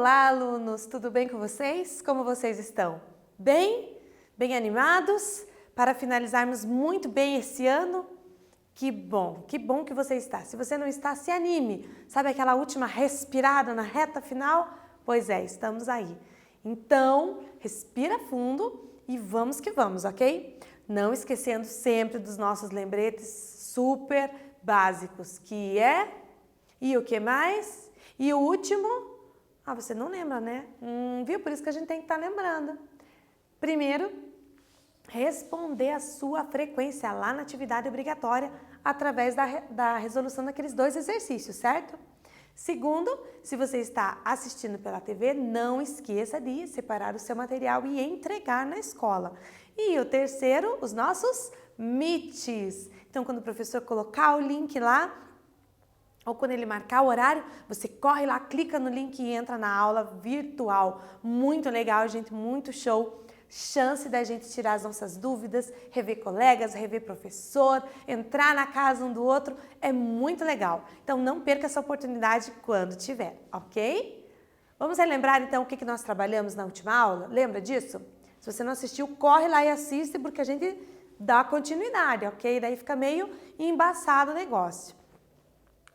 Olá, alunos! Tudo bem com vocês? Como vocês estão? Bem? Bem animados? Para finalizarmos muito bem esse ano? Que bom que você está. Se você não está, se anime. Sabe aquela última respirada na reta final? Pois é, estamos aí. Então, respira fundo e vamos que vamos, ok? Não esquecendo sempre dos nossos lembretes super básicos, que é... E o que mais? E o último... Ah, você não lembra, né? Viu? Por isso que a gente tem que estar lembrando. Primeiro, responder a sua frequência lá na atividade obrigatória através da resolução daqueles 2 exercícios, certo? Segundo, se você está assistindo pela TV, não esqueça de separar o seu material e entregar na escola. E o terceiro, os nossos Meets. Então, quando o professor colocar o link lá, ou quando ele marcar o horário, você corre lá, clica no link e entra na aula virtual. Muito legal, gente, muito show. Chance da gente tirar as nossas dúvidas, rever colegas, rever professor, entrar na casa um do outro, é muito legal. Então não perca essa oportunidade quando tiver, ok? Vamos relembrar então o que nós trabalhamos na última aula? Lembra disso? Se você não assistiu, corre lá e assiste porque a gente dá continuidade, ok? Daí fica meio embaçado o negócio.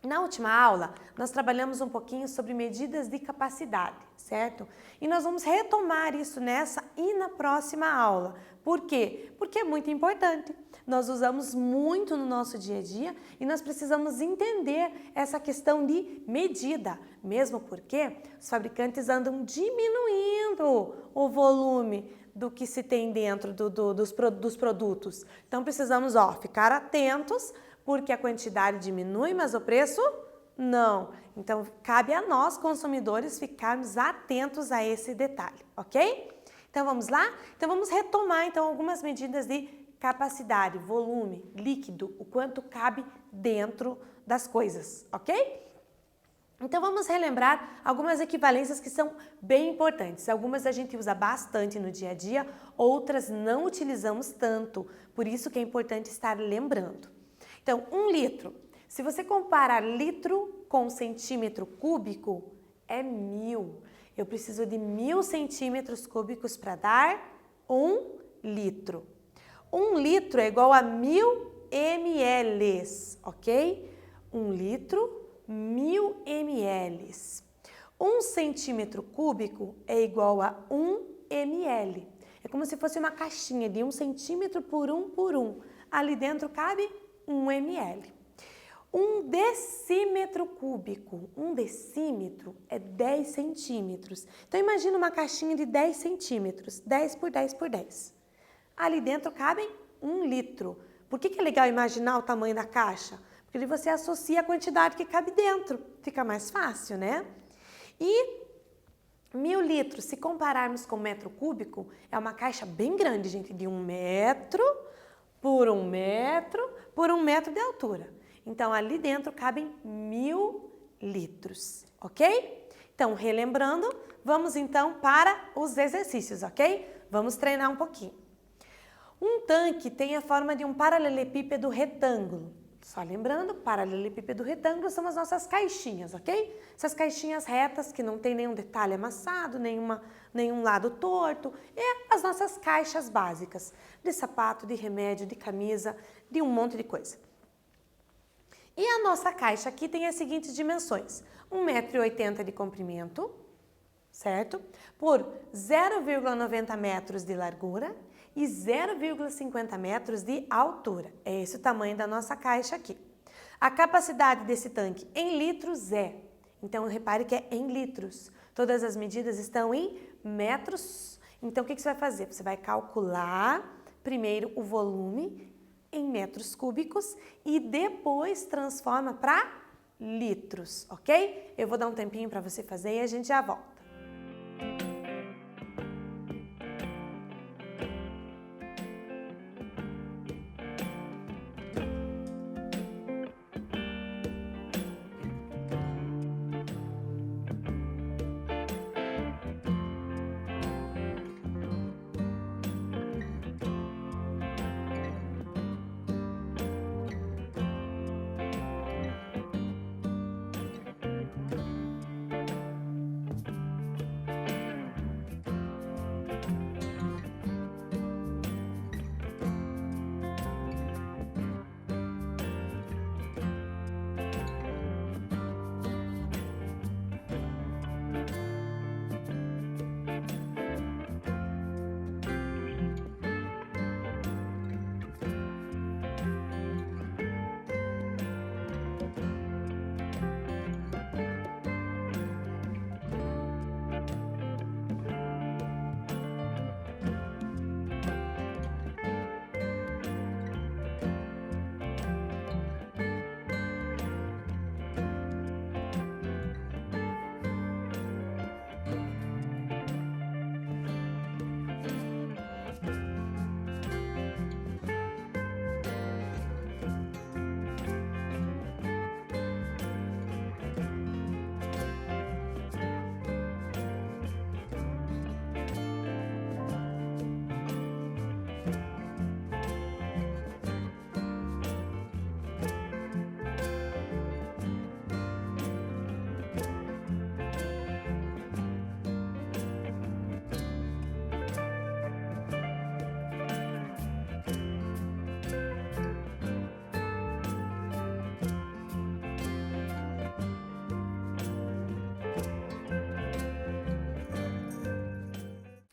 Na última aula, nós trabalhamos um pouquinho sobre medidas de capacidade, certo? E nós vamos retomar isso nessa e na próxima aula. Por quê? Porque é muito importante. Nós usamos muito no nosso dia a dia e nós precisamos entender essa questão de medida, mesmo porque os fabricantes andam diminuindo o volume do que se tem dentro dos produtos. Então precisamos ficar atentos, porque a quantidade diminui, mas o preço não. Então, cabe a nós, consumidores, ficarmos atentos a esse detalhe, ok? Então, vamos lá? Então, vamos retomar, então, algumas medidas de capacidade, volume, líquido, o quanto cabe dentro das coisas, ok? Então, vamos relembrar algumas equivalências que são bem importantes. Algumas a gente usa bastante no dia a dia, outras não utilizamos tanto. Por isso que é importante estar lembrando. Então, 1 litro, se você comparar litro com centímetro cúbico, é 1000. Eu preciso de 1000 centímetros cúbicos para dar 1 litro. 1 litro é igual a 1000 ml, ok? 1 litro, 1000 ml. 1 centímetro cúbico é igual a 1 ml. É como se fosse uma caixinha de 1 centímetro por 1 por 1. Ali dentro cabe 1 ml. 1 decímetro cúbico, 1 decímetro é 10 centímetros. Então, imagina uma caixinha de 10 centímetros, 10 por 10 por 10. Ali dentro cabem 1 litro. Por que é legal imaginar o tamanho da caixa? Porque você associa a quantidade que cabe dentro. Fica mais fácil, né? E 1000 litros, se compararmos com metro cúbico, é uma caixa bem grande, gente, de 1 metro por 1 metro por 1 metro de altura. Então, ali dentro cabem 1000 litros, ok? Então, relembrando, vamos então para os exercícios, ok? Vamos treinar um pouquinho. Um tanque tem a forma de um paralelepípedo retângulo. Só lembrando, paralelepípedo retângulo são as nossas caixinhas, ok? Essas caixinhas retas que não tem nenhum detalhe amassado, nenhum lado torto. É as nossas caixas básicas de sapato, de remédio, de camisa, de um monte de coisa. E a nossa caixa aqui tem as seguintes dimensões. 1,80 m de comprimento, certo? Por 0,90 metros de largura e 0,50 metros de altura. É esse o tamanho da nossa caixa aqui. A capacidade desse tanque em litros é, então repare que é em litros. Todas as medidas estão em metros. Então o que você vai fazer? Você vai calcular primeiro o volume em metros cúbicos e depois transforma para litros, ok? Eu vou dar um tempinho para você fazer e a gente já volta.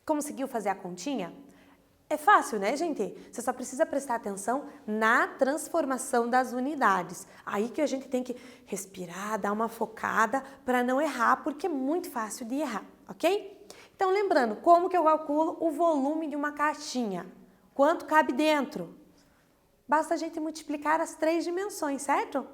Conseguiu fazer a continha? É fácil, né, gente? Você só precisa prestar atenção na transformação das unidades. Aí que a gente tem que respirar, dar uma focada para não errar, porque é muito fácil de errar, ok? Então, lembrando, como que eu calculo o volume de uma caixinha? Quanto cabe dentro? Basta a gente multiplicar as 3 dimensões, certo?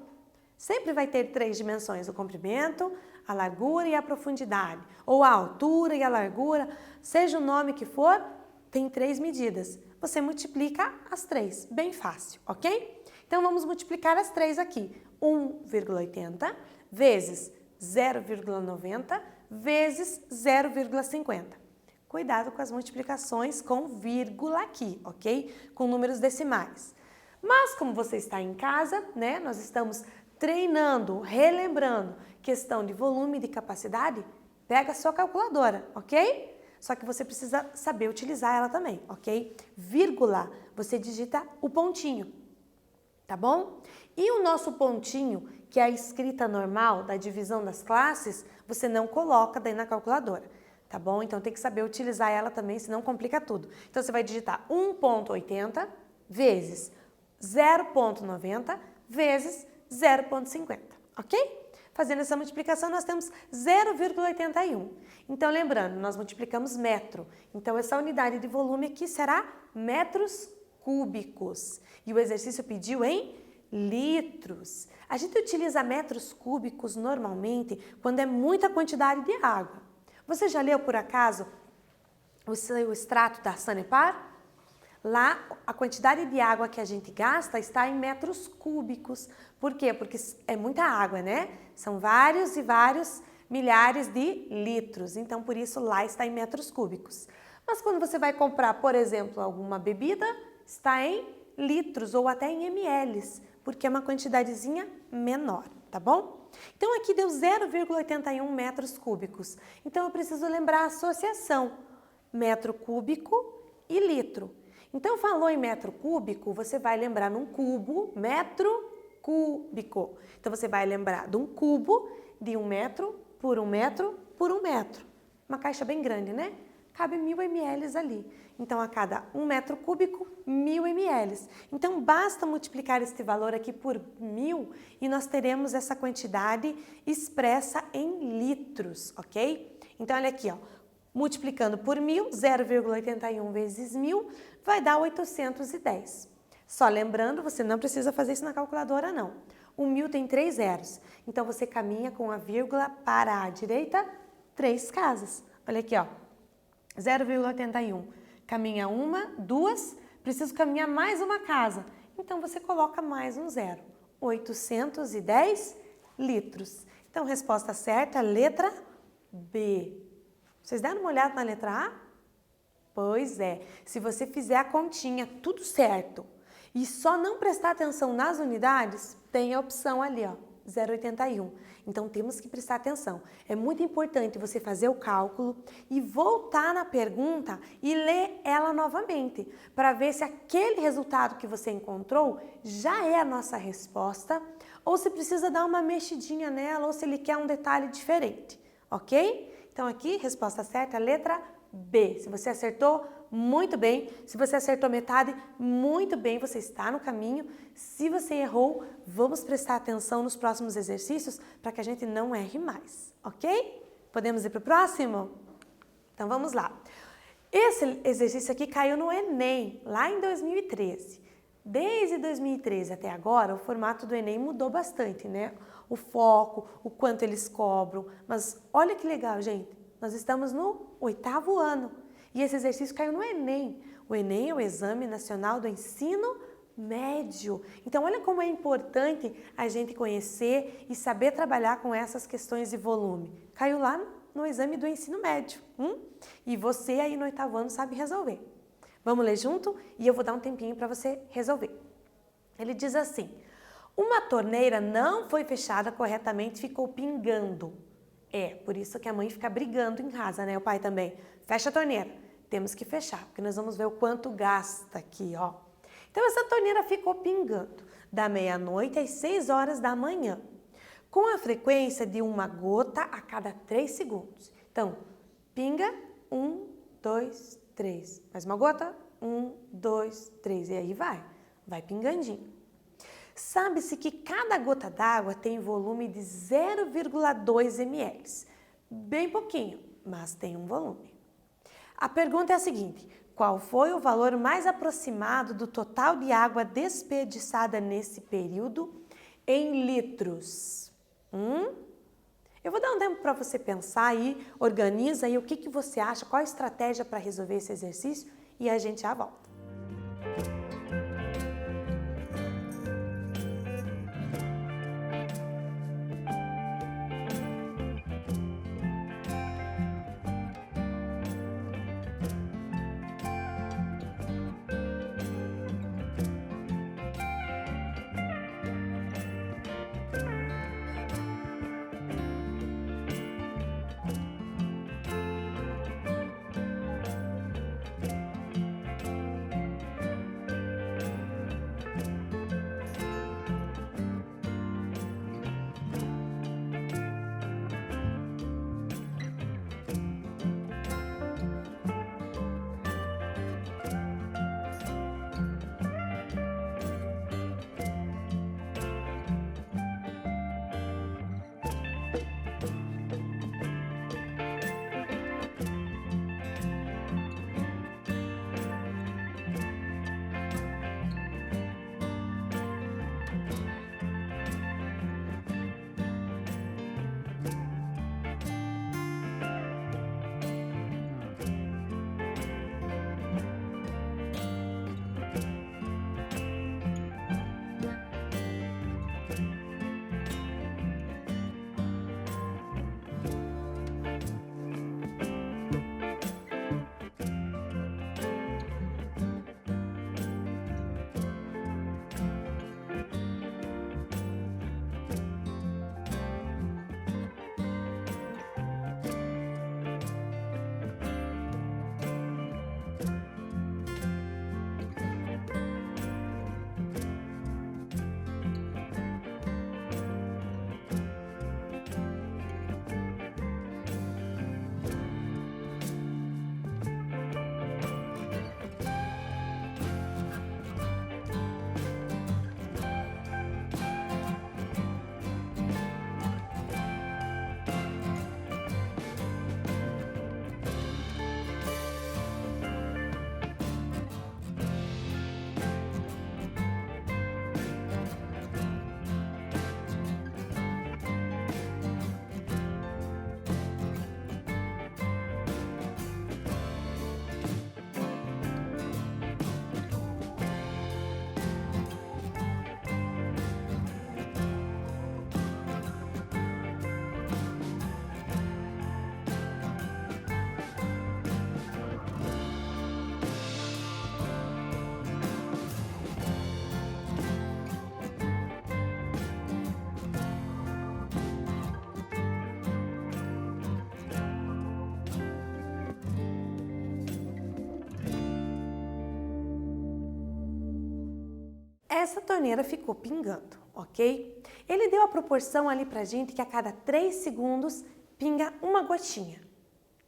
Sempre vai ter 3 dimensões, o comprimento, a largura e a profundidade, ou a altura e a largura, seja o nome que for, tem 3 medidas. Você multiplica as 3, bem fácil, ok? Então, vamos multiplicar as 3 aqui. 1,80 vezes 0,90 vezes 0,50. Cuidado com as multiplicações com vírgula aqui, ok? Com números decimais. Mas, como você está em casa, né? Nós estamos treinando, relembrando questão de volume e de capacidade, pega a sua calculadora, ok? Só que você precisa saber utilizar ela também, ok? Vírgula, você digita o pontinho, tá bom? E o nosso pontinho, que é a escrita normal da divisão das classes, você não coloca daí na calculadora, tá bom? Então tem que saber utilizar ela também, senão complica tudo. Então você vai digitar 1,80 vezes 0,90 vezes 0,50, ok? Fazendo essa multiplicação, nós temos 0,81. Então, lembrando, nós multiplicamos metro. Então, essa unidade de volume aqui será metros cúbicos. E o exercício pediu em litros. A gente utiliza metros cúbicos normalmente quando é muita quantidade de água. Você já leu, por acaso, o seu extrato da Sanepar? Lá, a quantidade de água que a gente gasta está em metros cúbicos. Por quê? Porque é muita água, né? São vários e vários milhares de litros. Então, por isso, lá está em metros cúbicos. Mas quando você vai comprar, por exemplo, alguma bebida, está em litros ou até em ml, porque é uma quantidadezinha menor, tá bom? Então, aqui deu 0,81 metros cúbicos. Então, eu preciso lembrar a associação metro cúbico e litro. Então, falou em metro cúbico, você vai lembrar num cubo, metro cúbico. Então, você vai lembrar de um cubo de 1 metro por 1 metro por 1 metro. Uma caixa bem grande, né? Cabe 1000 ml ali. Então, a cada 1 metro cúbico, 1000 ml. Então, basta multiplicar este valor aqui por 1000 e nós teremos essa quantidade expressa em litros, ok? Então, olha aqui, ó. Multiplicando por 1000, 0,81 vezes 1000 vai dar 810. Só lembrando, você não precisa fazer isso na calculadora, não. O 1000 tem 3 zeros, então você caminha com a vírgula para a direita 3 casas. Olha aqui, ó, 0,81. Caminha 1, 2, preciso caminhar mais uma casa. Então, você coloca mais um zero. 810 litros. Então, resposta certa, letra B. Vocês deram uma olhada na letra A? Pois é, se você fizer a continha tudo certo e só não prestar atenção nas unidades, tem a opção ali, ó, 0,81. Então, temos que prestar atenção. É muito importante você fazer o cálculo e voltar na pergunta e ler ela novamente, para ver se aquele resultado que você encontrou já é a nossa resposta, ou se precisa dar uma mexidinha nela, ou se ele quer um detalhe diferente, ok? Então, aqui, resposta certa, letra B. Se você acertou, muito bem. Se você acertou metade, muito bem, você está no caminho. Se você errou, vamos prestar atenção nos próximos exercícios para que a gente não erre mais, ok? Podemos ir para o próximo? Então, vamos lá. Esse exercício aqui caiu no Enem, lá em 2013. Desde 2013 até agora, o formato do Enem mudou bastante, né? O foco, o quanto eles cobram. Mas olha que legal, gente. Nós estamos no 8º ano e esse exercício caiu no Enem. O Enem é o Exame Nacional do Ensino Médio. Então, olha como é importante a gente conhecer e saber trabalhar com essas questões de volume. Caiu lá no Exame do Ensino Médio. E você aí no 8º ano sabe resolver. Vamos ler junto e eu vou dar um tempinho para você resolver. Ele diz assim: uma torneira não foi fechada corretamente, ficou pingando. Por isso que a mãe fica brigando em casa, né? O pai também. Fecha a torneira. Temos que fechar, porque nós vamos ver o quanto gasta aqui, ó. Então, essa torneira ficou pingando da meia-noite às 6 horas da manhã, com a frequência de uma gota a cada 3 segundos. Então, pinga 1, 2, 3. Mais uma gota. 1, 2, 3. E aí vai pingandinho. Sabe-se que cada gota d'água tem volume de 0,2 ml. Bem pouquinho, mas tem um volume. A pergunta é a seguinte: qual foi o valor mais aproximado do total de água desperdiçada nesse período em litros? Eu vou dar um tempo para você pensar aí, organiza aí o que você acha, qual a estratégia para resolver esse exercício e a gente já volta. Essa torneira ficou pingando, ok? Ele deu a proporção ali pra gente que a cada 3 segundos pinga uma gotinha.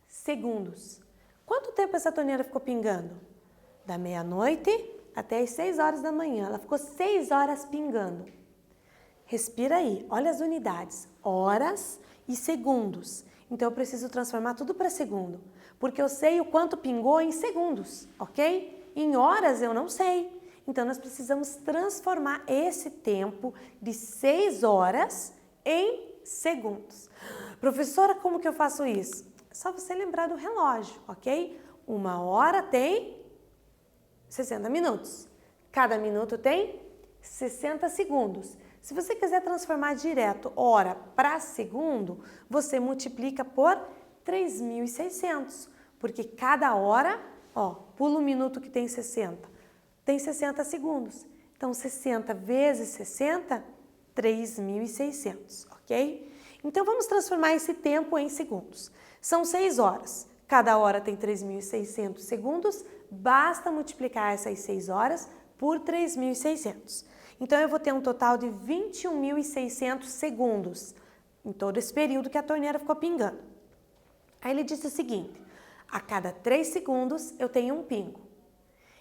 Segundos. Quanto tempo essa torneira ficou pingando? Da meia-noite até as 6 horas da manhã. Ela ficou 6 horas pingando. Respira aí, olha as unidades, horas e segundos. Então eu preciso transformar tudo para segundo, porque eu sei o quanto pingou em segundos, ok? Em horas eu não sei. Então nós precisamos transformar esse tempo de 6 horas em segundos. Professora, como que eu faço isso? É só você lembrar do relógio, ok? 1 hora tem 60 minutos. Cada minuto tem 60 segundos. Se você quiser transformar direto hora para segundo, você multiplica por 3.600, porque cada hora, pula um minuto que tem 60, tem 60 segundos. Então, 60 vezes 60, 3.600, ok? Então, vamos transformar esse tempo em segundos. São 6 horas. Cada hora tem 3.600 segundos, basta multiplicar essas 6 horas por 3.600. Então, eu vou ter um total de 21.600 segundos em todo esse período que a torneira ficou pingando. Aí ele disse o seguinte: A cada 3 segundos eu tenho um pingo.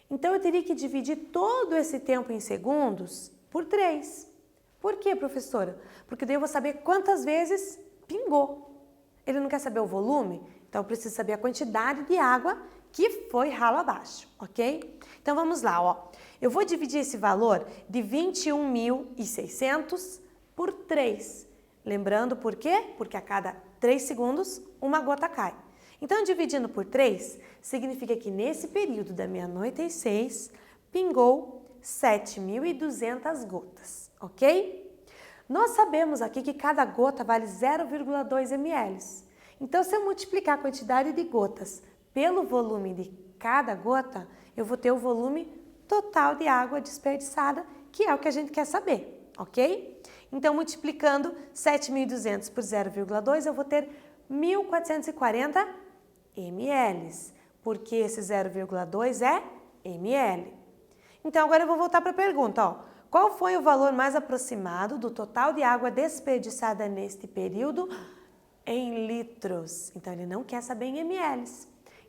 Então eu teria que dividir todo esse tempo em segundos por 3. Por quê, professora? Porque daí eu vou saber quantas vezes pingou. Ele não quer saber o volume? Então eu preciso saber a quantidade de água que foi ralo abaixo, ok? Então vamos lá, ó. Eu vou dividir esse valor de 21.600 por 3. Lembrando por quê? Porque a cada 3 segundos uma gota cai. Então, dividindo por 3, significa que nesse período da meia-noite e 6, pingou 7.200 gotas, ok? Nós sabemos aqui que cada gota vale 0,2 ml. Então, se eu multiplicar a quantidade de gotas pelo volume de cada gota, eu vou ter o volume total de água desperdiçada, que é o que a gente quer saber, ok? Então, multiplicando 7.200 por 0,2, eu vou ter 1.440 ml, porque esse 0,2 é ml. Então, agora eu vou voltar para a pergunta, ó. Qual foi o valor mais aproximado do total de água desperdiçada neste período em litros? Então, ele não quer saber em ml.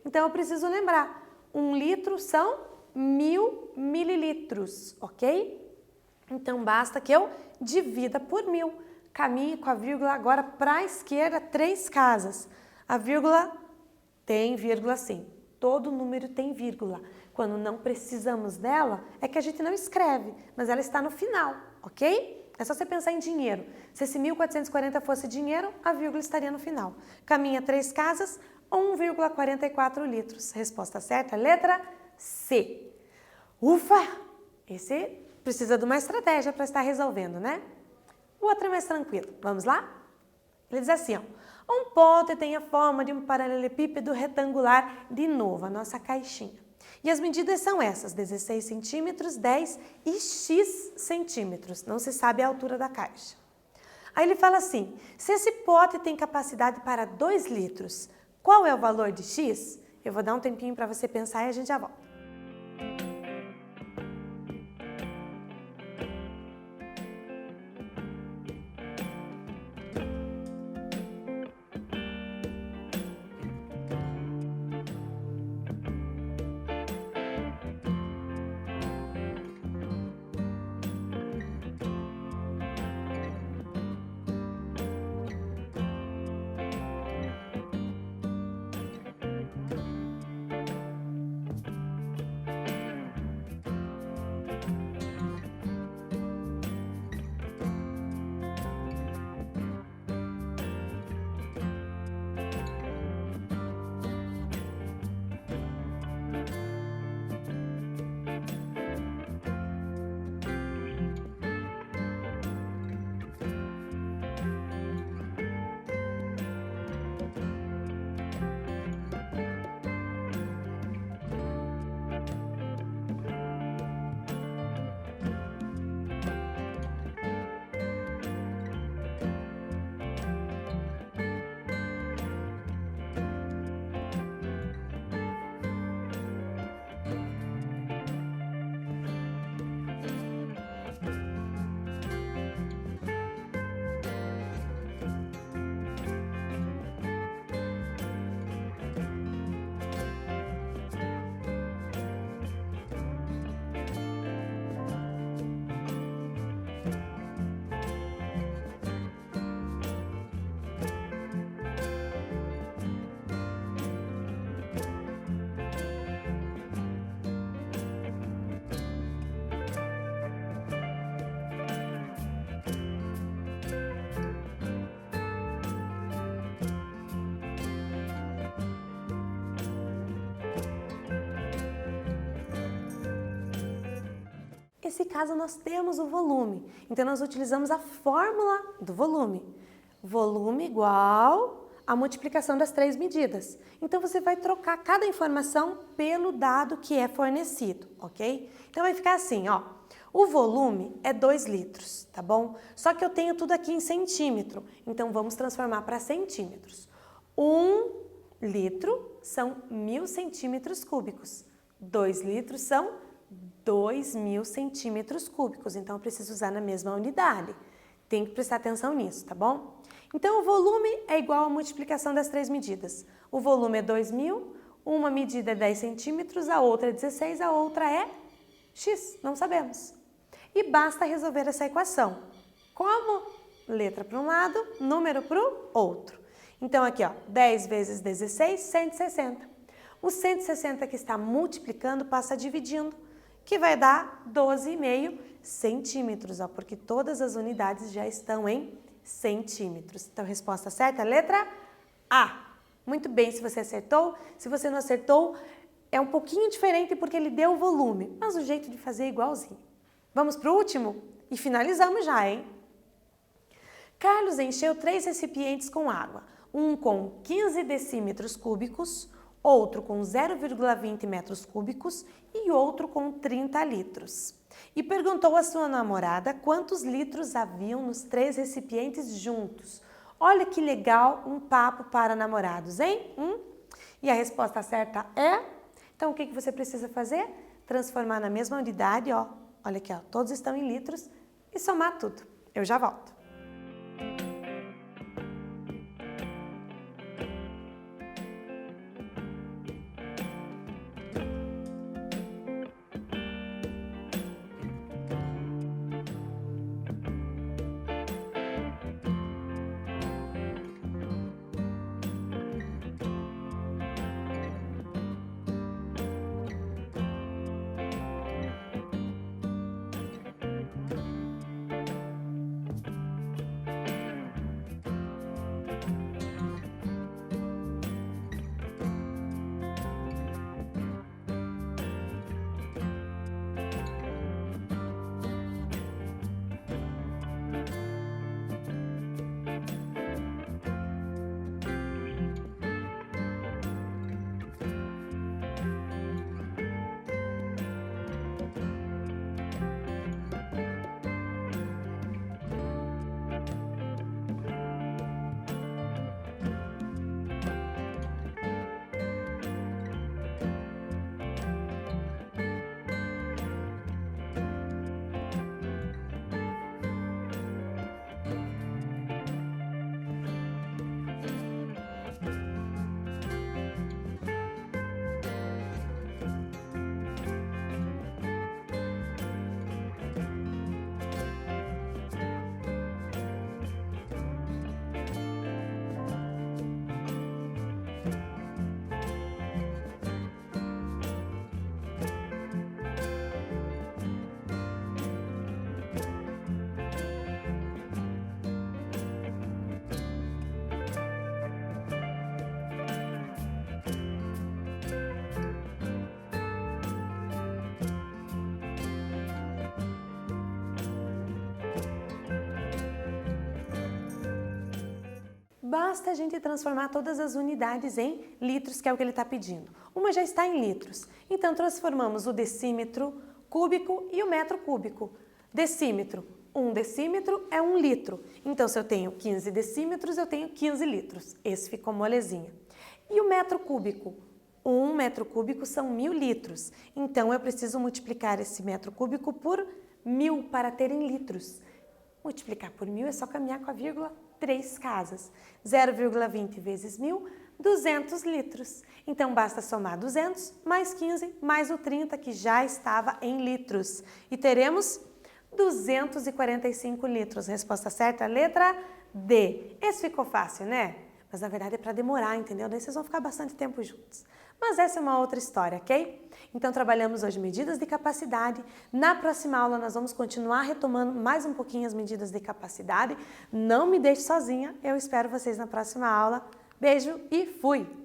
Então, eu preciso lembrar, 1 litro são 1.000 mililitros, ok? Então, basta que eu divida por 1.000. Caminhe com a vírgula agora para a esquerda 3 casas. A vírgula tem vírgula sim. Todo número tem vírgula. Quando não precisamos dela, é que a gente não escreve, mas ela está no final, ok? É só você pensar em dinheiro. Se esse 1.440 fosse dinheiro, a vírgula estaria no final. Caminha 3 casas, 1,44 litros. Resposta certa, letra C. Ufa! Esse precisa de uma estratégia para estar resolvendo, né? O outro é mais tranquilo. Vamos lá? Ele diz assim, ó. Um pote tem a forma de um paralelepípedo retangular, de novo, a nossa caixinha. E as medidas são essas, 16 centímetros, 10 e x centímetros. Não se sabe a altura da caixa. Aí ele fala assim, se esse pote tem capacidade para 2 litros, qual é o valor de x? Eu vou dar um tempinho para você pensar e a gente já volta. Nesse caso, nós temos o volume. Então, nós utilizamos a fórmula do volume. Volume igual a multiplicação das 3 medidas. Então, você vai trocar cada informação pelo dado que é fornecido, ok? Então, vai ficar assim, ó. O volume é 2 litros, tá bom? Só que eu tenho tudo aqui em centímetro. Então, vamos transformar para centímetros. 1 litro são 1.000 centímetros cúbicos. 2 litros são 2.000 centímetros cúbicos, então eu preciso usar na mesma unidade. Tem que prestar atenção nisso, tá bom? Então, o volume é igual à multiplicação das 3 medidas. O volume é 2.000, Uma medida é 10 centímetros, a outra é 16, a outra é x, não sabemos. E basta resolver essa equação. Como? Letra para um lado, número para o outro. Então aqui, ó, 10 vezes 16, 160. O 160 que está multiplicando passa dividindo, que vai dar 12,5 centímetros, ó, porque todas as unidades já estão em centímetros. Então, resposta certa, letra A. Muito bem, se você acertou. Se você não acertou, é um pouquinho diferente porque ele deu o volume, mas o jeito de fazer é igualzinho. Vamos para o último? E finalizamos já, hein? Carlos encheu 3 recipientes com água, um com 15 decímetros cúbicos, outro com 0,20 metros cúbicos e outro com 30 litros. E perguntou à sua namorada quantos litros haviam nos 3 recipientes juntos. Olha que legal, um papo para namorados, hein? E a resposta certa é... Então, o que você precisa fazer? Transformar na mesma unidade, ó. Olha aqui, ó, todos estão em litros e somar tudo. Eu já volto. Basta a gente transformar todas as unidades em litros, que é o que ele está pedindo. Uma já está em litros, então transformamos o decímetro cúbico e o metro cúbico. Decímetro, 1 decímetro é 1 litro. Então, se eu tenho 15 decímetros, eu tenho 15 litros. Esse ficou molezinha. E o metro cúbico? 1 metro cúbico são 1000 litros. Então, eu preciso multiplicar esse metro cúbico por 1000 para ter em litros. Multiplicar por 1000 é só caminhar com a vírgula 3 casas. 0,20 vezes 1000, 200 litros. Então, basta somar 200 mais 15 mais o 30, que já estava em litros. E teremos 245 litros. Resposta certa, letra D. Esse ficou fácil, né? Mas na verdade é para demorar, entendeu? Daí vocês vão ficar bastante tempo juntos. Mas essa é uma outra história, ok? Então trabalhamos hoje medidas de capacidade. Na próxima aula nós vamos continuar retomando mais um pouquinho as medidas de capacidade. Não me deixe sozinha, eu espero vocês na próxima aula. Beijo e fui!